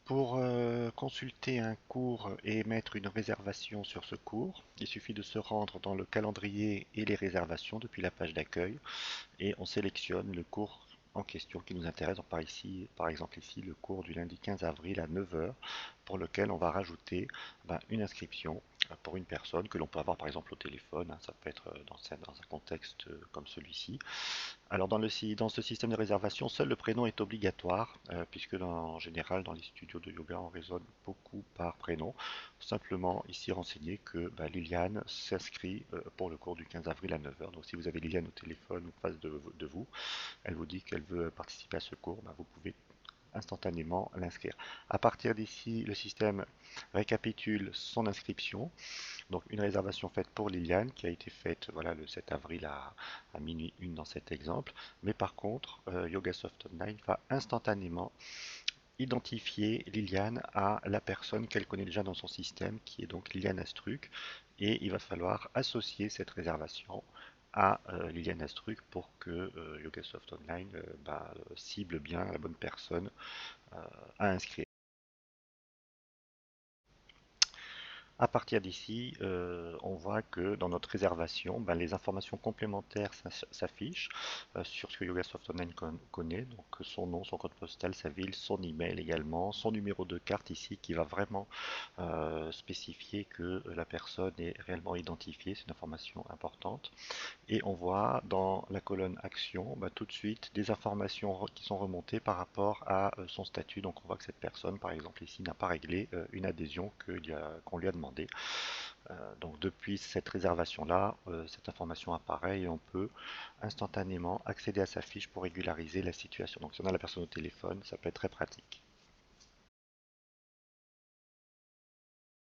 Pour consulter un cours et mettre une réservation sur ce cours, il suffit de se rendre dans le calendrier et les réservations depuis la page d'accueil et on sélectionne le cours en question qui nous intéresse. Donc par exemple ici, le cours du lundi 15 avril à 9 heures pour lequel on va rajouter une inscription pour une personne que l'on peut avoir par exemple au téléphone, hein. Ça peut être dans un contexte comme celui-ci. Alors dans ce système de réservation, seul le prénom est obligatoire, puisque en général dans les studios de yoga on raisonne beaucoup par prénom. Simplement ici renseigner que Liliane s'inscrit pour le cours du 15 avril à 9 heures. Donc si vous avez Liliane au téléphone ou face de vous, elle vous dit qu'elle veut participer à ce cours, vous pouvez instantanément l'inscrire. À partir d'ici, le système récapitule son inscription. Donc une réservation faite pour Liliane qui a été faite voilà, le 7 avril à minuit 1 dans cet exemple. Mais par contre, YogaSoft Online va instantanément identifier Liliane à la personne qu'elle connaît déjà dans son système, qui est donc Liliane Astruc. Et il va falloir associer cette réservation à Liliane Astruc pour que YogaSoft Online cible bien la bonne personne à inscrire. À partir d'ici, on voit que dans notre réservation, les informations complémentaires s'affichent sur ce que YogaSoft Online connaît, donc son nom, son code postal, sa ville, son email également, son numéro de carte ici qui va vraiment spécifier que la personne est réellement identifiée, c'est une information importante. Et on voit dans la colonne action tout de suite des informations qui sont remontées par rapport à son statut. Donc on voit que cette personne, par exemple ici, n'a pas réglé une adhésion qu'on lui a demandé. Donc depuis cette réservation-là, cette information apparaît et on peut instantanément accéder à sa fiche pour régulariser la situation. Donc si on a la personne au téléphone, ça peut être très pratique.